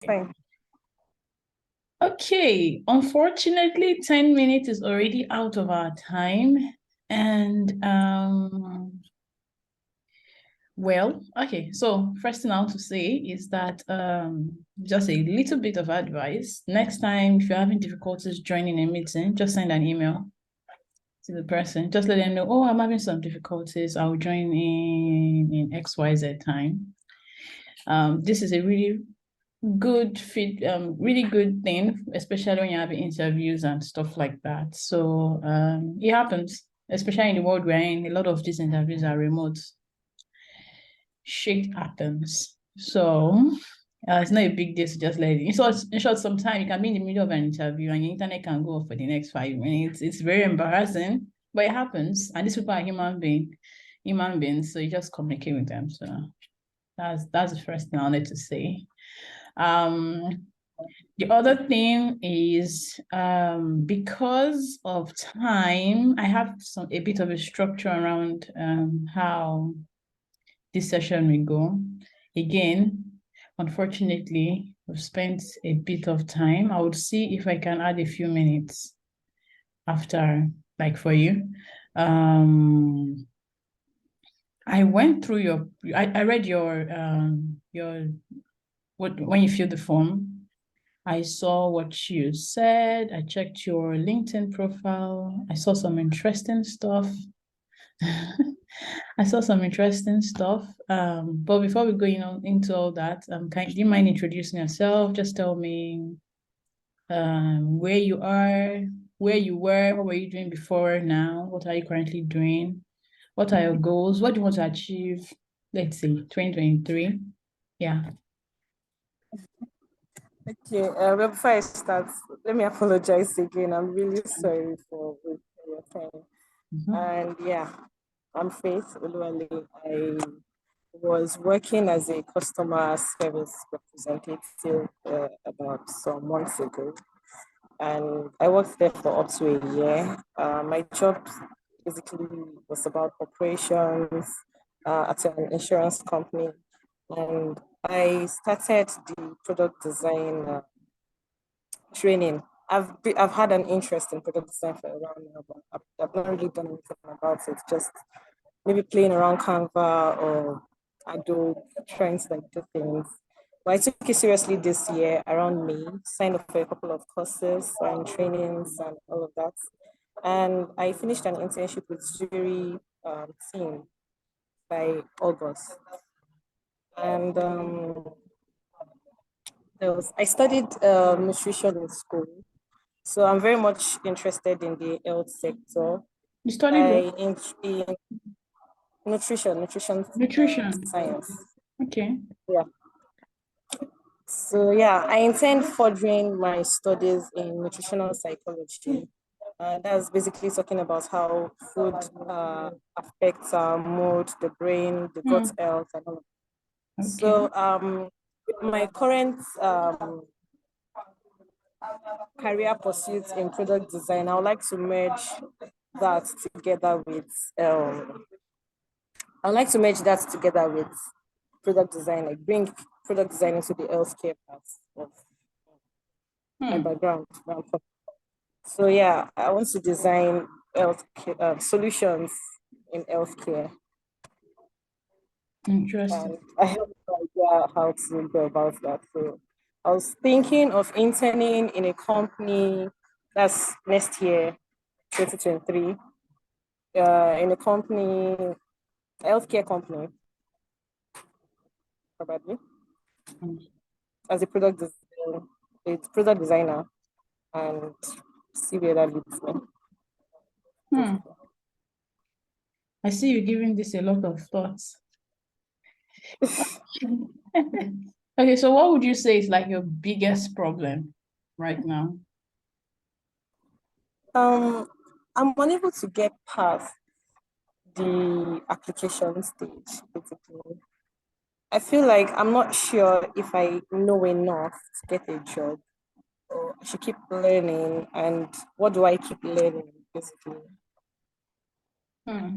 Fine. Okay, unfortunately, 10 minutes is already out of our time. And well, okay, so first thing I want to say is that just a little bit of advice. Next time, if you're having difficulties joining a meeting, just send an email to the person. Just let them know, oh, I'm having some difficulties. I'll join in XYZ time. This is a really good thing, especially when you're having interviews and stuff like that. So it happens, especially in the world we're in. A lot of these interviews are remote. Shit happens. So it's not a big deal to just let it. In short, sometimes you can be in the middle of an interview and your internet can go off for the next 5 minutes. It's very embarrassing, but it happens. And these people are human beings. So you just communicate with them. So that's the first thing I wanted to say. Um, the other thing is because of time, I have a bit of a structure around how this session will go. Again, unfortunately, we've spent a bit of time. I would see if I can add a few minutes after, like for you. I went through I read your what when you filled the form. I saw what you said. I checked your LinkedIn profile. I saw some interesting stuff. I saw some interesting stuff. But before we go, into all that, do you mind introducing yourself? Just tell me where you are, where you were, what were you doing before now? What are you currently doing? What are your goals? What do you want to achieve? Let's say 2023. Yeah. Okay. Well, before I start, let me apologize again. I'm really sorry for wasting your time. Mhm. And yeah, I'm Faith Oluwale. I was working as a customer service representative about some months ago, and I worked there for up to a year. My job basically was about operations at an insurance company, and I started the product design training. I've had an interest in product design for a while now, but I've not really done anything about it. Just maybe playing around Canva or Adobe, trying to like do things. But I took it seriously this year around May, signed up for a couple of courses and trainings and all of that. And I finished an internship with Jury team by August. And I studied nutrition in school. So I'm very much interested in the health sector. You studied what? I in nutrition Nutrition. science. Okay. Yeah. So yeah, I intend furthering my studies in nutritional psychology. That's basically talking about how food affects our mood, the brain, the gut Hmm. health, and all of that. Okay. So with my current career pursuits in product design, I would like to merge that together with I would like to merge that together with product design, like bring product design into the healthcare part of my Hmm. background. So yeah, I want to design health solutions in healthcare, Interesting. and I have no idea how to go about that. So I was thinking of interning in a company that's next year, 2023, in a company, healthcare company, probably, Hmm. as a product designer, and see where that leads me. Hmm. I see you giving this a lot of thoughts. Okay, so what would you say is like your biggest problem right now? I'm unable to get past the application stage, basically. I feel like I'm not sure if I know enough to get a job, or I should keep learning, and what do I keep learning, basically? Hmm.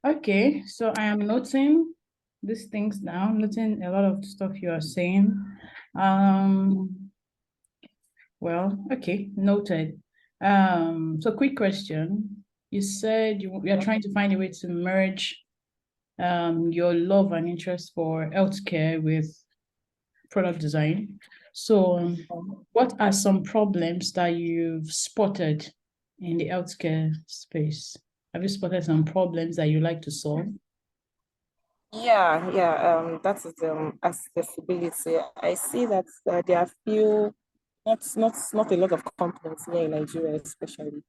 Okay, so I am noting. these things down, noting a lot of stuff you are saying. Well, okay, noted. So quick question. You said you are trying to find a way to merge your love and interest for healthcare with product design. So what are some problems that you've spotted in the healthcare space? Have you spotted some problems that you like to solve? That is accessibility. I see that there are few, not a lot of companies here in Nigeria, especially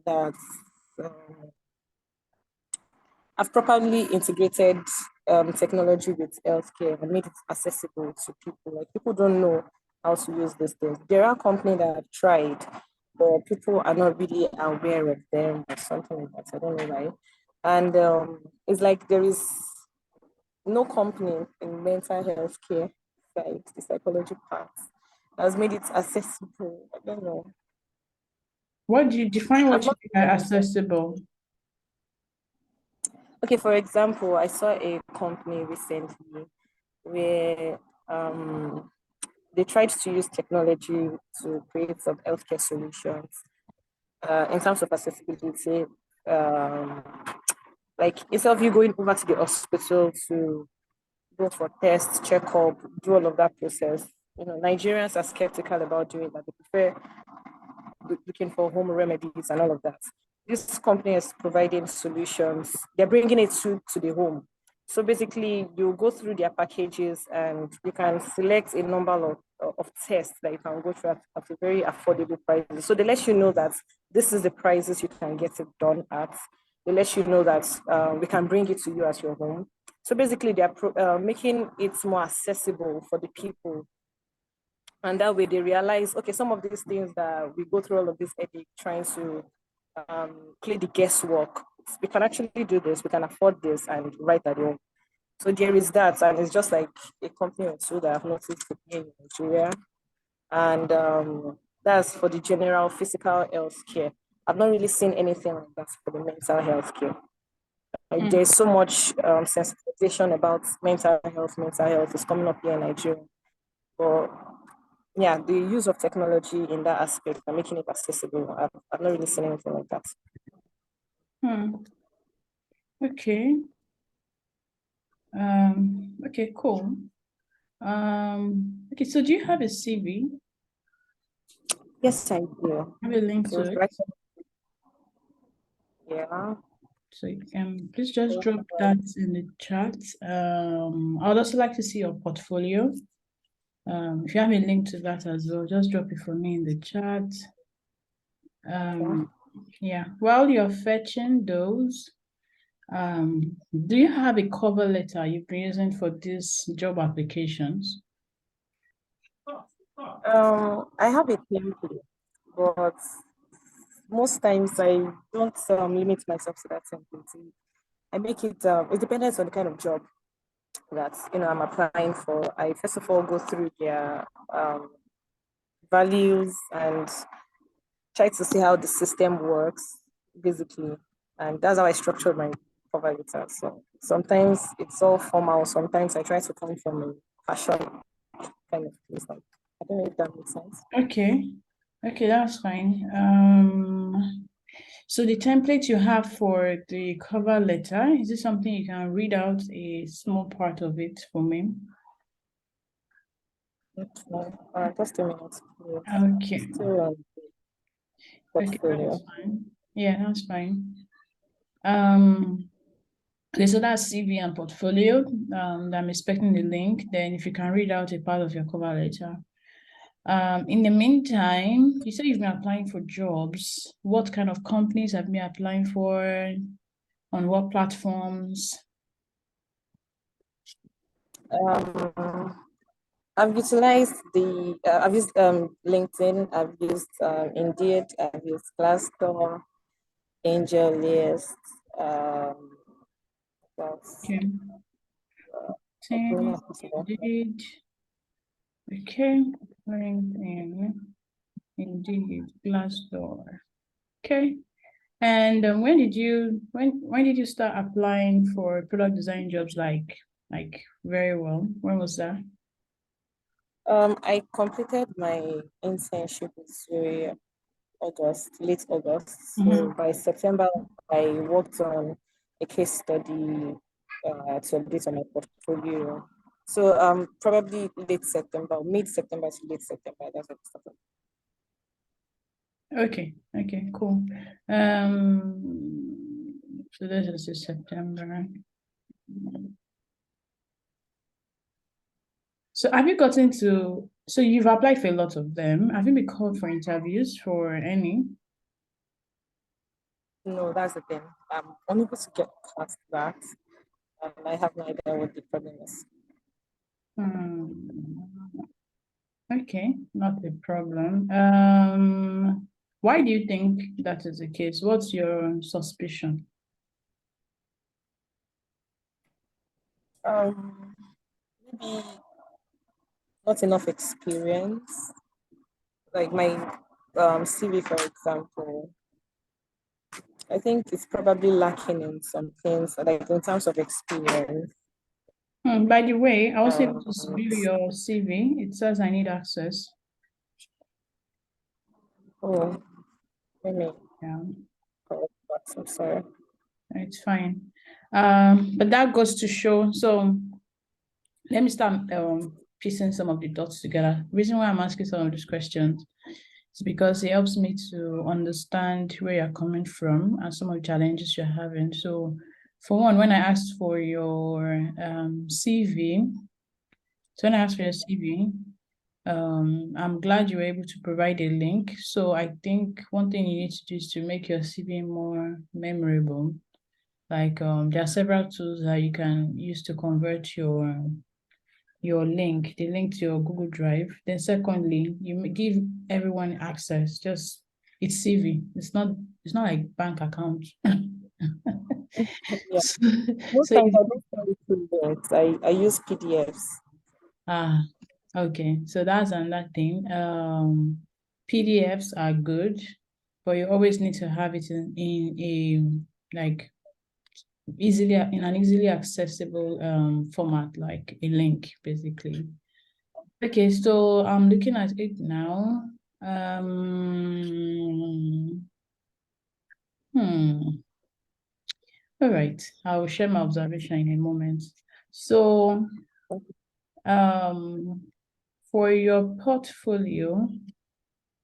that um, have properly integrated technology with healthcare and made it accessible to people. Like people don't know how to use these things. There are companies that have tried, but people are not really aware of them or something like that. I don't know why. And it's like there is no company in mental health care side, the psychology part, has made it accessible. I don't know. What do you define I've what you not mean by accessible? Okay, for example, I saw a company recently where they tried to use technology to create some healthcare solutions in terms of accessibility. Um, like instead of you going over to the hospital to go for tests, checkup, do all of that process, Nigerians are skeptical about doing that. They prefer looking for home remedies and all of that. This company is providing solutions. They're bringing it to the home. So basically, you go through their packages and you can select a number of tests that you can go through at a very affordable price. So they let you know that this is the prices you can get it done at. They let you know that we can bring it to you at your home. So basically, they're making it more accessible for the people, and that way they realize, okay, some of these things that we go through all of this headache trying to play the guesswork, we can actually do this, we can afford this and right at home. So there is that, and it's just like a company or two that I've noticed here in Nigeria. And that's for the general physical health care. I've not really seen anything like that for the mental health care. Like, Mm. there's so much sensitization about mental health. Mental health is coming up here in Nigeria. But yeah, the use of technology in that aspect and making it accessible, I've not really seen anything like that. Hmm. Okay. Okay, cool. Okay, so do you have a CV? Yes, I do. Have a link It to was it. right. Yeah. So you can please just drop that in the chat. I'd also like to see your portfolio. If you have a link to that as well, just drop it for me in the chat. Okay. Yeah. While you're fetching those, do you have a cover letter you've been using for these job applications? I have a template, but most times I don't limit myself to that template. I make it. It depends on the kind of job that I'm applying for. I first of all go through their values and try to see how the system works, basically. And that's how I structured my cover letter. So sometimes it's all formal, sometimes I try to come from a fashion kind of place. Like, I don't know if that makes sense. Okay. Okay, that's fine. So the template you have for the cover letter, is it something you can read out a small part of it for me? Okay. Just a minute, please. Okay. Still on Okay, that's portfolio. fine. Yeah, that's fine. Um, okay, so that's CV and portfolio. I'm expecting the link. Then if you can read out a part of your cover letter. In the meantime, you said you've been applying for jobs. What kind of companies have you been applying for? On what platforms? Um, I've used LinkedIn, I've used Indeed, I've used Glassdoor, Angel List, that's Okay. Opinion LinkedIn, possible. Indeed. Okay. LinkedIn, Indeed, Glassdoor. Okay. And when did you start applying for product design jobs like like very well? When was that? I completed my internship with August, late August. So by September, I worked on a case study to update on my portfolio. So probably late September, mid September to late September. That's what I started. Okay, cool. So this is September. So have you gotten to, so you've applied for a lot of them. Have you been called for interviews for any? No, that's the thing. I'm unable to get past that. And I have no idea what the problem is. Okay, not a problem. Why do you think that is the case? What's your suspicion? Maybe not enough experience. Like my CV, for example, I think it's probably lacking in some things, like in terms of experience. By the way, I was able And to view your CV. It says I need access. oh, let me Yeah, correct that. I'm sorry. it's fine. But that goes to show. So let me start piecing some of the dots together. The reason why I'm asking some of these questions is because it helps me to understand where you're coming from and some of the challenges you're having. So, for one, when I asked for your CV, so when I asked for your CV, I'm glad you were able to provide a link. So I think one thing you need to do is to make your CV more memorable. Like there are several tools that you can use to convert your link, the link to your Google Drive. Then secondly, you give everyone access. Just it's CV. It's not like bank account. Yeah. so, Most so times I don't send it to words. I use PDFs. ah okay. So that's another thing. PDFs are good, but you always need to have it in a like easily in an easily accessible format, like a link, basically. Okay, so I'm looking at it now. Hmm. All right, I will share my observation in a moment. So, for your portfolio,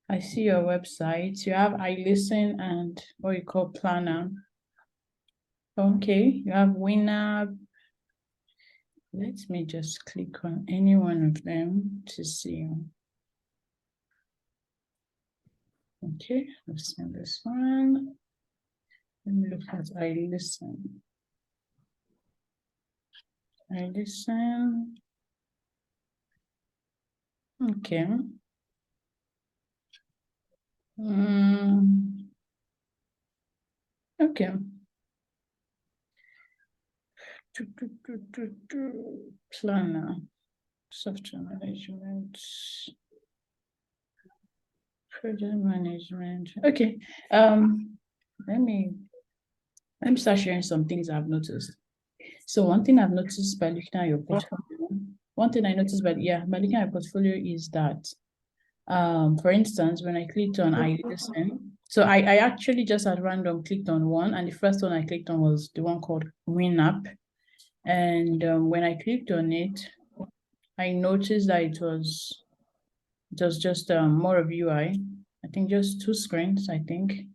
I see your website. You have I Listen and what you call Planner. Okay, you have Winner. Let me just click on any one of them to see. Okay, let's send this one. Let me look at I Listen. I Listen. Okay. Okay. Planner, software management, project management. Okay. Let me start sharing some things I've noticed. So one thing I've noticed by looking at your portfolio, one thing I noticed by looking at your portfolio is that for instance, when I clicked on I Listen, so I actually just at random clicked on one, and the first one I clicked on was the one called WinApp. And when I clicked on it, I noticed that it was just more of UI. I think just two screens, I think.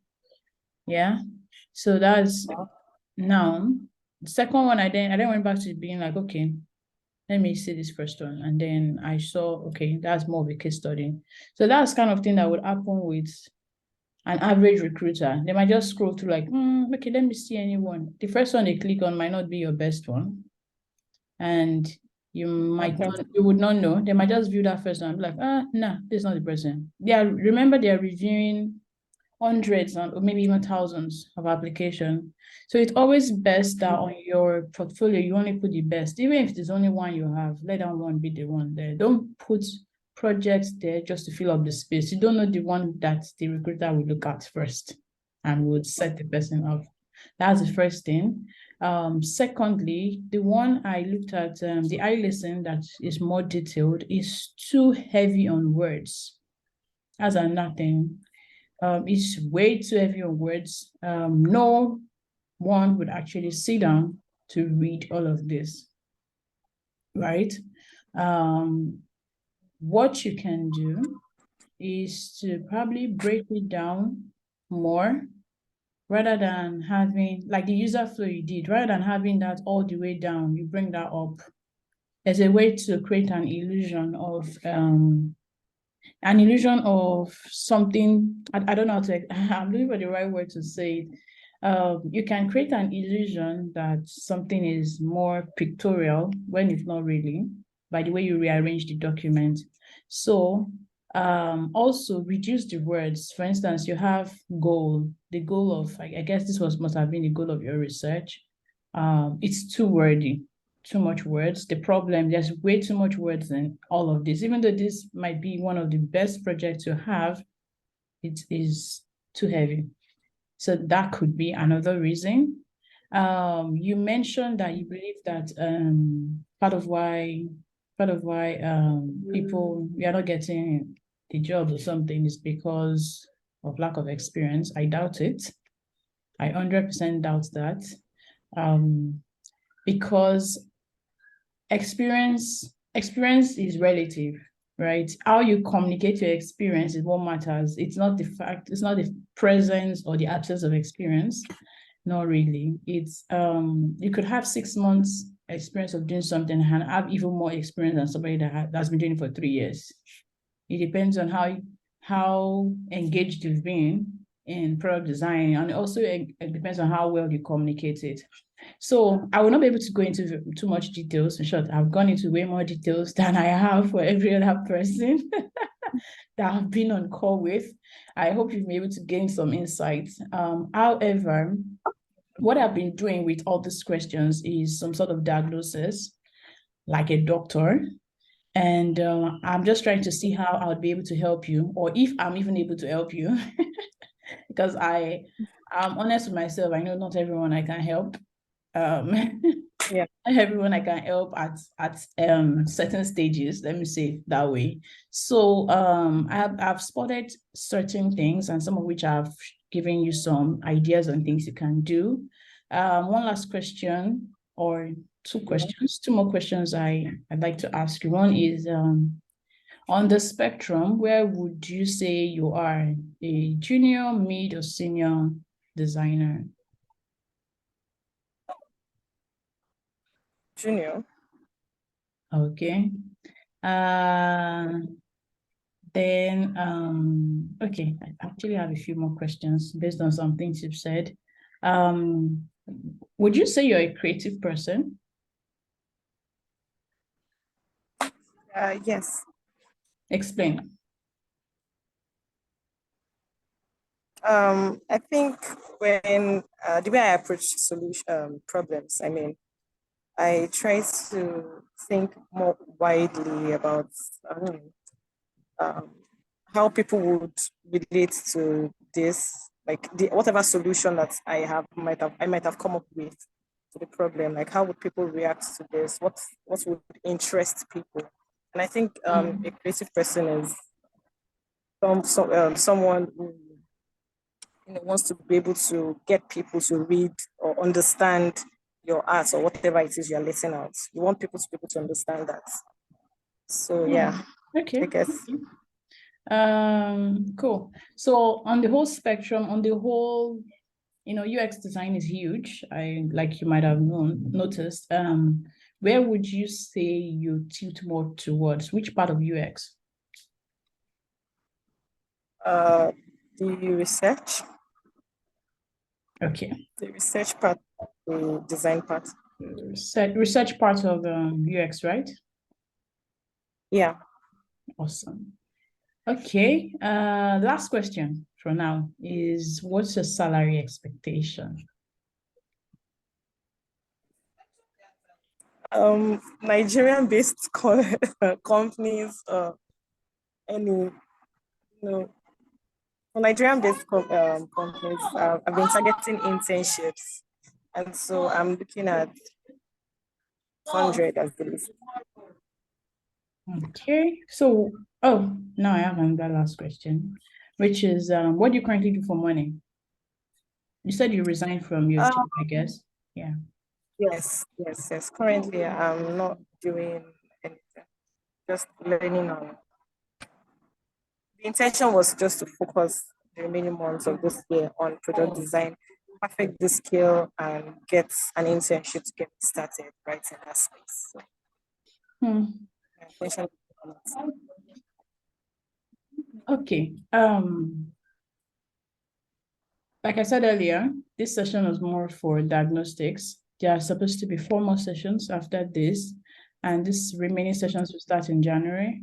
Yeah. So that's now. The second one, I then went back to being like, okay, let me see this first one. And then I saw, okay, that's more of a case study. So that's kind of thing that would happen with an average recruiter. They might just scroll through like, okay, let me see anyone. The first one they click on might not be your best one. And you would not know. They might just view that first one and be like, no, this is not the person. Remember they are reviewing hundreds or maybe even thousands of applications. So it's always best that on your portfolio you only put the best. Even if there's only one you have, let that one be the one there. Don't put projects there just to fill up the space. You don't know the one that the recruiter will look at first and would set the person up. That's the first thing. Secondly, the one I looked at, the I-Listen that is more detailed is too heavy on words. As a nothing. It's way too heavy on words. No one would actually sit down to read all of this, right? What you can do is to probably break it down more rather than having, like the user flow you did, rather than having that all the way down, you bring that up. There's a way to create an illusion of something. I don't know how to, I'm looking for the right word to say it. You can create an illusion that something is more pictorial when it's not really, by the way you rearrange the document. So also reduce the words. For instance, you have goal, the goal of, I guess this must have been the goal of your research. It's too wordy, too much words. The problem, there's way too much words in all of this. Even though this might be one of the best projects you have, it is too heavy. So that could be another reason. You mentioned that you believe that part of why people, we are not getting the jobs or something is because of lack of experience. I doubt it. I 100% doubt that. Because experience is relative, right? How you communicate your experience is what matters. It's not the fact, it's not the presence or the absence of experience. Not really. It's you could have 6 months experience of doing something and have even more experience than somebody that's been doing it for 3 years. It depends on how engaged you've been in product design, and also it depends on how well you communicate it. So I will not be able to go into too much details. In short, I've gone into way more details than I have for every other person that I've been on call with. I hope you've been able to gain some insights. However, what I've been doing with all these questions is some sort of diagnosis, like a doctor. And I'm just trying to see how I would be able to help you, or if I'm even able to help you, because I'm honest with myself. I know not everyone I can help. Yeah, everyone I can help at certain stages, let me say it that way. So I've spotted certain things, and some of which I've given you some ideas on things you can do. One last question, or two questions, two more questions I'd like to ask you. One is on the spectrum, where would you say you are, a junior, mid, or senior designer? Junior. Okay. Okay, I actually have a few more questions based on some things you've said. Would you say you're a creative person? Yes. Explain. I think when the way I approach problems, I try to think more widely about how people would relate to this, like whatever solution that I might have come up with to the problem. Like, how would people react to this? What would interest people? And I think a creative person is someone who wants to be able to get people to read or understand your art or whatever it is you're letting out. You want people to be able to understand that. So yeah, okay. I guess. Cool. So on the whole spectrum, on the whole, UX design is huge. Like you might have noticed. Where would you say you tilt more towards? Which part of UX? The research. Okay. The research part, the design part. Research part of UX, right? Yeah. Awesome. Okay. Last question for now is, what's your salary expectation? Nigerian-based companies, any, for Nigerian-based companies, I've been targeting internships, And so I'm looking at 100 as the least. Okay. So, now I have another last question, which is, what do you currently do for money? You said you resigned from your job, I guess. Yeah. Yes, yes, yes. Currently, I'm not doing anything, just learning on. The intention was just to focus the remaining months of this year on product design, perfect the skill, and get an internship to get me started right in that space. So, my intention is on it. Okay. Like I said earlier, this session was more for diagnostics. There are supposed to be 4 more sessions after this, and this remaining sessions will start in January.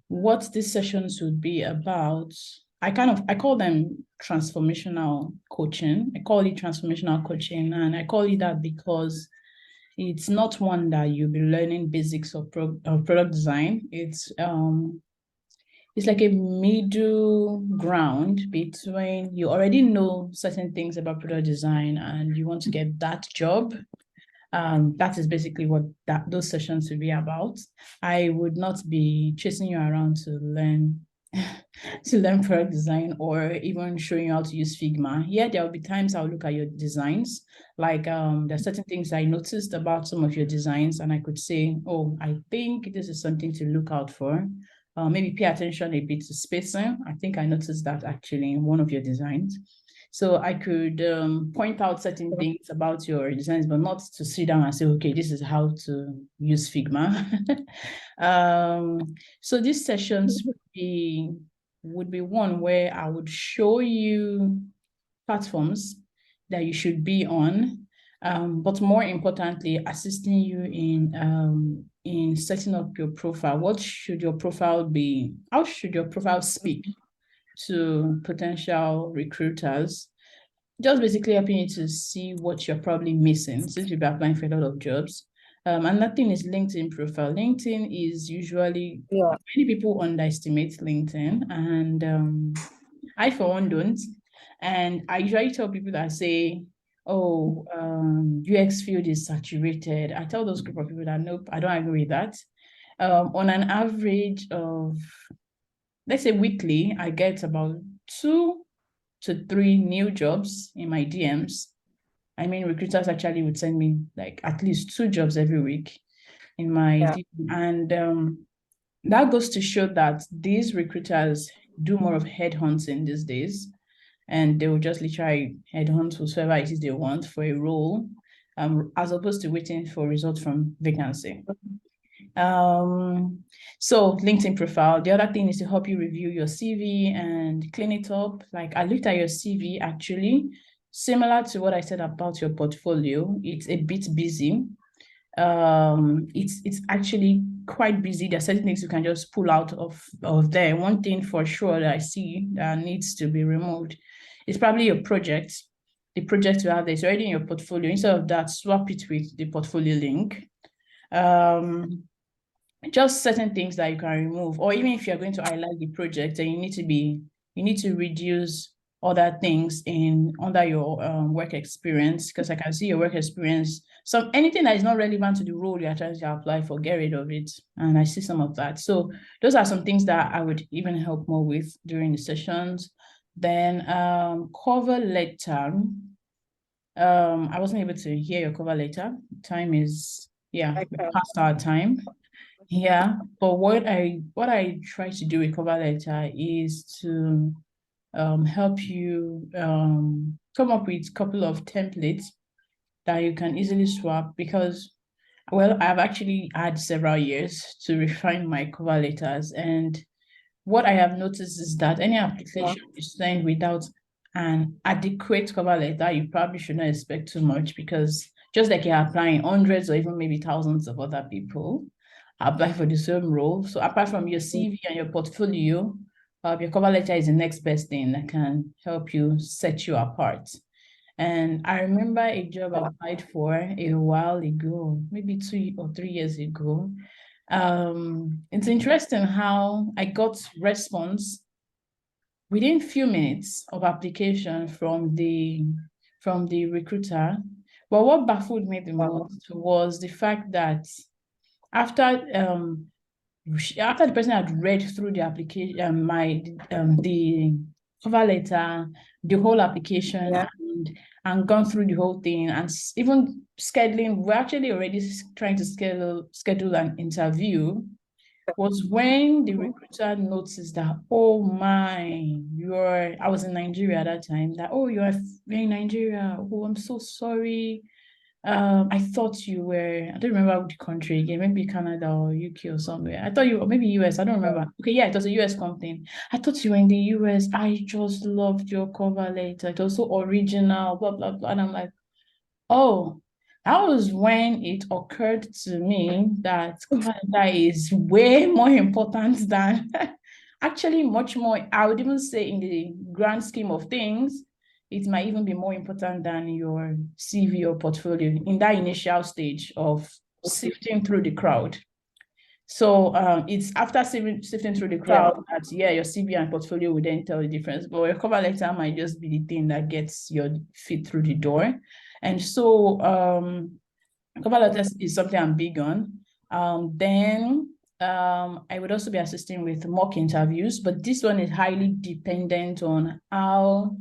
What these sessions would be about, I call them transformational coaching. I call it transformational coaching, and I call it that because it's not one that you'll be learning basics of product design. It's like a middle ground between you already know certain things about product design and you want to get that job. That is basically what those sessions will be about. I would not be chasing you around to learn to learn product design or even showing you how to use Figma. Yeah, there will be times I'll look at your designs. Like there's certain things I noticed about some of your designs, and I could say, oh, I think this is something to look out for. Maybe pay attention a bit to spacing. I think I noticed that actually in one of your designs. So I could point out certain things about your designs, but not to sit down and say, okay, this is how to use Figma. So these sessions would be one where I would show you platforms that you should be on, but more importantly, assisting you in setting up your profile. What should your profile be? How should your profile speak to potential recruiters? Just basically helping you to see what you're probably missing since you'll be applying for a lot of jobs. Another thing is LinkedIn profile. LinkedIn is usually, many people underestimate LinkedIn, and I for one don't. And I usually tell people that say, oh, UX field is saturated. I tell those group of people that nope, I don't agree with that. On an average of, let's say weekly, I get about 2 to 3 new jobs in my DMs. I mean, recruiters actually would send me like at least 2 jobs every week in my DM. And that goes to show that these recruiters do more of headhunting these days, and they will just literally headhunt whoever it is they want for a role, as opposed to waiting for results from vacancy. So LinkedIn profile. The other thing is to help you review your CV and clean it up. Like I looked at your CV actually, similar to what I said about your portfolio. It's a bit busy. It's actually quite busy. There are certain things you can just pull out of there. One thing for sure that I see that needs to be removed is probably your project. The project you have there is already in your portfolio. Instead of that, swap it with the portfolio link. Just certain things that you can remove, or even if you're going to highlight the project, then you need to reduce other things under your work experience, because I can see your work experience. So anything that is not relevant to the role you're trying to apply for, get rid of it. And I see some of that. So those are some things that I would even help more with during the sessions. Then cover letter. I wasn't able to hear your cover letter. Time is past our time. Yeah, but what I try to do with cover letter is to help you come up with a couple of templates that you can easily swap, because, well, I've actually had several years to refine my cover letters, and what I have noticed is that any application you send without an adequate cover letter, you probably should not expect too much, because just like you're applying hundreds or even maybe thousands of other people apply for the same role. So apart from your CV and your portfolio, your cover letter is the next best thing that can help you set you apart. And I remember a job I applied for a while ago, maybe 2 or 3 years ago. It's interesting how I got response within few minutes of application from from the recruiter. But what baffled me the Yeah. most was the fact that after after the person had read through the application, the cover letter, the whole application, Yeah. and gone through the whole thing, and even scheduling, we're actually already trying to schedule an interview, was when the recruiter noticed that, oh my, I was in Nigeria at that time, that, oh, you're in Nigeria. Oh, I'm so sorry. I thought you were, I don't remember which country again, maybe Canada or UK or somewhere. I thought you were maybe US, I don't remember. Okay, yeah, it was a US company. I thought you were in the US. I just loved your cover letter. It was so original, blah, blah, blah. And I'm like, oh, that was when it occurred to me that cover letter is way more important than actually much more. I would even say in the grand scheme of things, it might even be more important than your CV or portfolio in that initial stage of sifting through the crowd. So it's after sifting through the Yeah. crowd that, yeah, your CV and portfolio will then tell the difference. But your cover letter might just be the thing that gets your feet through the door. And so cover letter is something I'm big on. Then I would also be assisting with mock interviews, but this one is highly dependent on how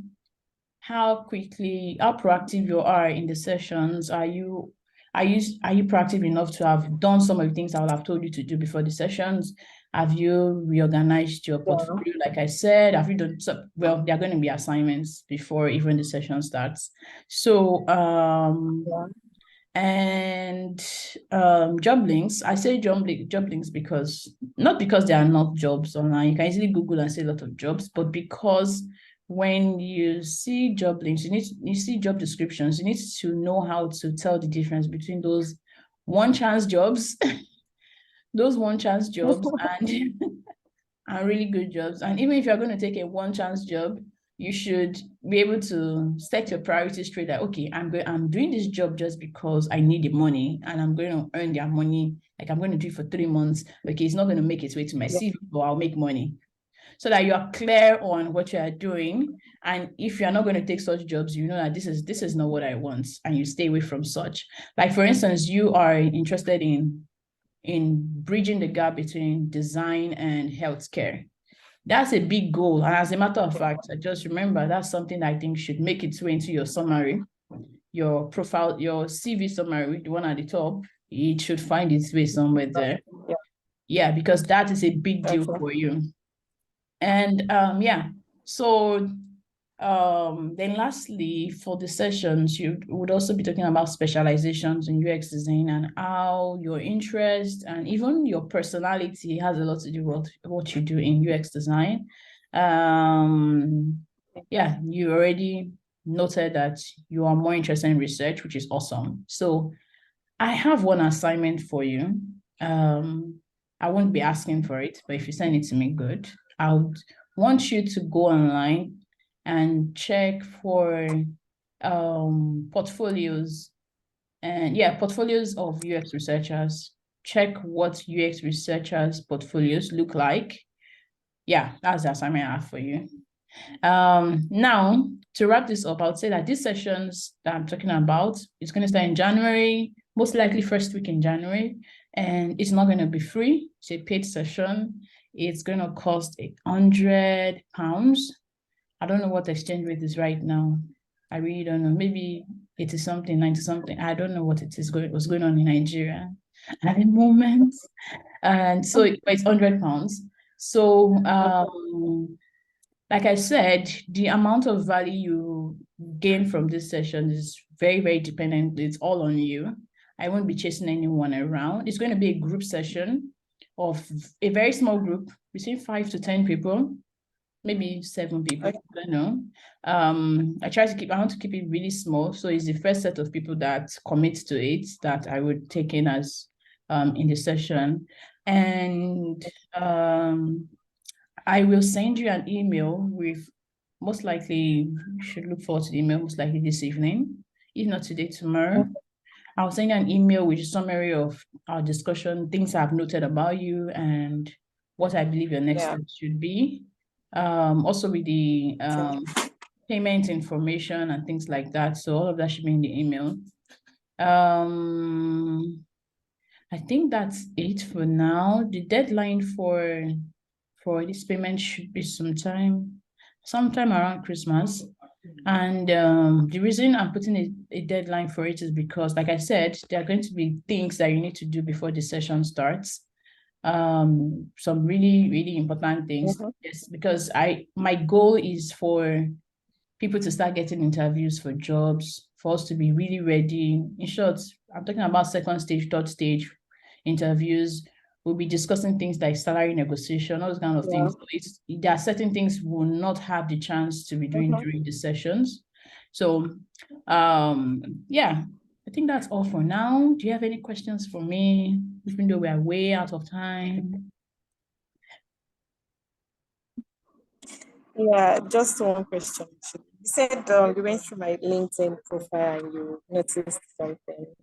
proactive you are in the sessions. Are you proactive enough to have done some of the things I would have told you to do before the sessions? Have you reorganized your portfolio? Like I said, have you done so? Well, there are going to be assignments before even the session starts. So and job links. I say job links because not because there are not jobs online. You can easily Google and see a lot of jobs, but because when you see job links, you see job descriptions, you need to know how to tell the difference between those one chance jobs, those one chance jobs, and and really good jobs. And even if you're going to take a one chance job, you should be able to set your priorities straight that, okay, I'm doing this job just because I need the money and I'm going to earn their money. Like I'm going to do it for 3 months. Okay, it's not going to make its way to my CV, but I'll make money. So that you are clear on what you are doing. And if you're not going to take such jobs, you know that this is not what I want, and you stay away from such. Like for instance, you are interested in bridging the gap between design and healthcare. That's a big goal. And as a matter of fact, I just remember that's something that I think should make its way into your summary, your profile, your CV summary, the one at the top. It should find its way somewhere there. Yeah, because that is a big deal for you. And yeah, so then lastly, for the sessions, you would also be talking about specializations in UX design and how your interest and even your personality has a lot to do with what you do in UX design. Yeah, you already noted that you are more interested in research, which is awesome. So I have one assignment for you. I won't be asking for it, but if you send it to me, good. I would want you to go online and check for portfolios, and yeah, portfolios of UX researchers. Check what UX researchers' portfolios look like. Yeah, that's the assignment I have for you. Now, to wrap this up, I would say that these sessions that I'm talking about is going to start in January, most likely first week in January, and it's not going to be free. It's a paid session. It's going to cost £100. I don't know what the exchange rate is right now. I really don't know. Maybe 80 something, 90 something. I don't know what what's going on in Nigeria at the moment. And so it's £100. So like I said, the amount of value you gain from this session is very, very dependent. It's all on you. I won't be chasing anyone around. It's going to be a group session of a very small group, between 5 to 10 people, maybe 7 people. Okay. I don't know. I want to keep it really small. So it's the first set of people that commit to it that I would take in as in the session. And I will send you an email with, most likely, you should look forward to the email, most likely this evening, if not today, tomorrow. Okay. I'll send you an email with a summary of our discussion, things I've noted about you, and what I believe your next step should be. Also with the payment information and things like that. So all of that should be in the email. I think that's it for now. The deadline for this payment should be sometime around Christmas. And the reason I'm putting a deadline for it is because, like I said, there are going to be things that you need to do before the session starts. Some really, really important things. Yes, because my goal is for people to start getting interviews for jobs, for us to be really ready. In short, I'm talking about second stage, third stage interviews. We'll be discussing things like salary negotiation, all those kind of things. There are certain things we will not have the chance to be doing during the sessions. So, yeah, I think that's all for now. Do you have any questions for me, even though we are way out of time? Yeah, just one question. You said you went through my LinkedIn profile and you noticed something.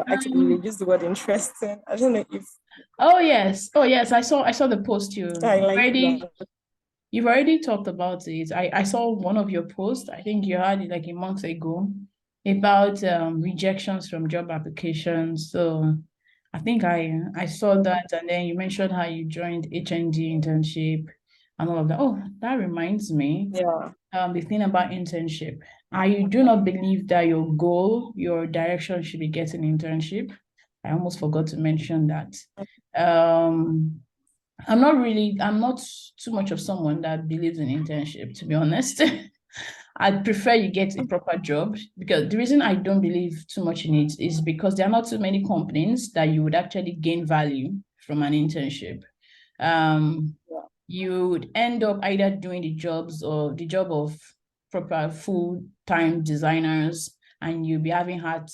Actually, you used the word interesting. I don't know if. Oh yes, I saw the post I like that. you've already talked about it. I saw one of your posts. I think you had it like a month ago about rejections from job applications. So I think I saw that, and then you mentioned how you joined HND internship and all of that. Oh, that reminds me. Yeah. The thing about internship. I do not believe that your goal, your direction should be getting internship. I almost forgot to mention that. Um, I'm not too much of someone that believes in internship, to be honest. I'd prefer you get a proper job, because the reason I don't believe too much in it is because there are not too many companies that you would actually gain value from an internship. You would end up either doing the job of proper full-time designers, and you'll be having heart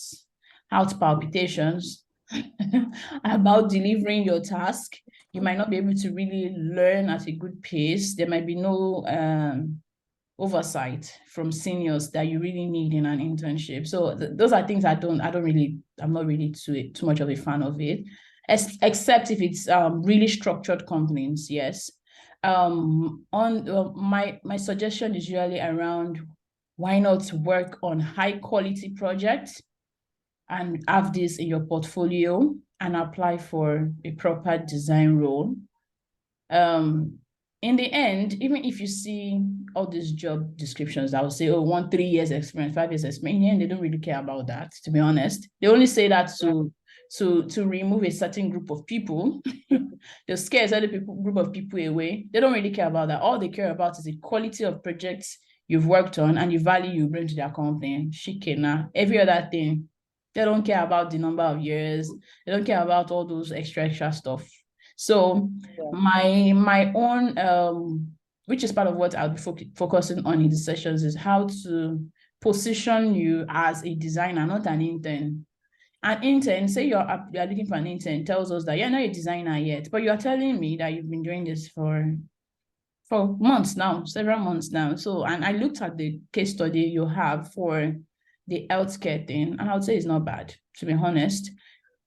palpitations about delivering your task. You might not be able to really learn at a good pace. There might be no oversight from seniors that you really need in an internship. So those are things I'm not really too much of a fan of it, except if it's really structured companies. Yes. My suggestion is usually around, why not work on high quality projects and have this in your portfolio and apply for a proper design role. In the end, even if you see all these job descriptions, I would say, 3 years experience, 5 years experience, in the end, they don't really care about that, to be honest. They only say that to remove a certain group of people. They'll scare a certain group of people away. They don't really care about that. All they care about is the quality of projects you've worked on and the value you bring to their company. Shikena, every other thing. They don't care about the number of years. They don't care about all those extra stuff. So my own, which is part of what I'll be focusing on in the sessions, is how to position you as a designer, not an intern. An intern, say you're looking for an intern, tells us that you're not a designer yet, but you're telling me that you've been doing this for months now, several months now. So, and I looked at the case study you have for the healthcare thing, and I would say it's not bad, to be honest.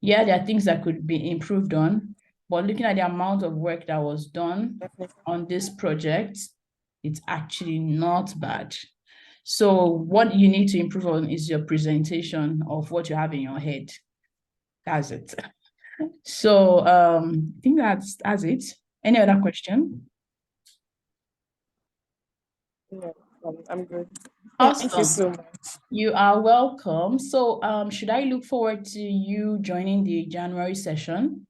Yeah, there are things that could be improved on, but looking at the amount of work that was done on this project, it's actually not bad. So what you need to improve on is your presentation of what you have in your head. That's it. So I think that's it. Any other question? No, I'm good. Awesome. Thank you so much. You are welcome. So should I look forward to you joining the January session?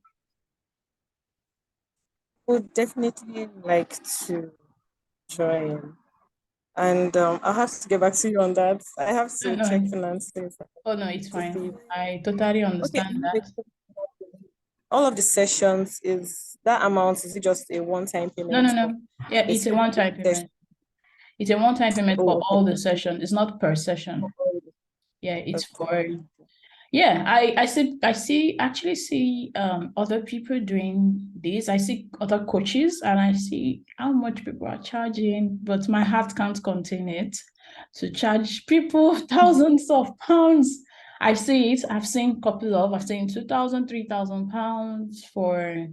Would definitely like to join. And I'll have to get back to you on that. I have to check finances. Oh, no, it's fine. I totally understand that. All of the sessions, is that amount, is it just a one-time payment? No. Yeah, it's a one-time payment. It's a one-time payment for all the sessions. It's not per session. Yeah, it's for. Yeah, I actually see other people doing this. I see other coaches and I see how much people are charging, but my heart can't contain it to charge people thousands of pounds. I see it. I've seen 2,000, 3,000 pounds for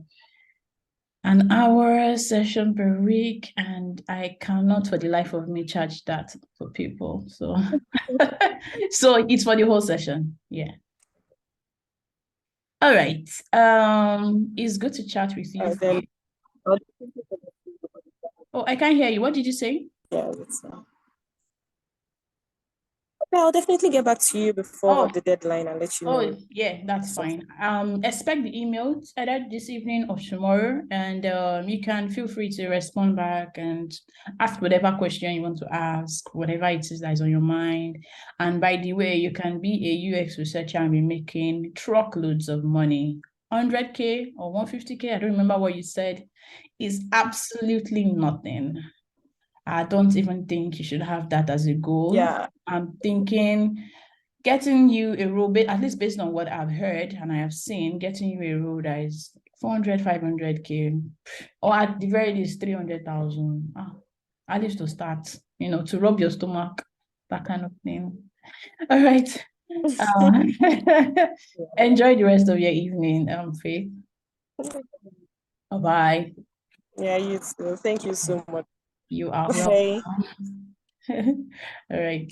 An hour session per week, and I cannot for the life of me charge that for people. So so it's for the whole session. Yeah. All right. It's good to chat with you, Then Faith. I'll Oh, I can't hear you. What did you say? yeah, that's okay, I'll definitely get back to you before Oh, the deadline and let you oh, know. yeah, that's fine. Expect the email either this evening or tomorrow, and you can feel free to respond back and ask whatever question you want to ask, whatever it is that is on your mind. And by the way, you can be a UX researcher and be making truckloads of money. 100K or 150K, I don't remember what you said, is absolutely nothing. I don't even think you should have that as a goal. Yeah. I'm thinking getting you a role, at least based on what I've heard and I have seen, getting you a role that is 400, 500K, or at the very least 300,000. At least to start, to rub your stomach, that kind of thing. All right. Enjoy the rest of your evening, Faith. Bye-bye. Yeah, you too. Thank you so much. You are Bye. welcome. All right.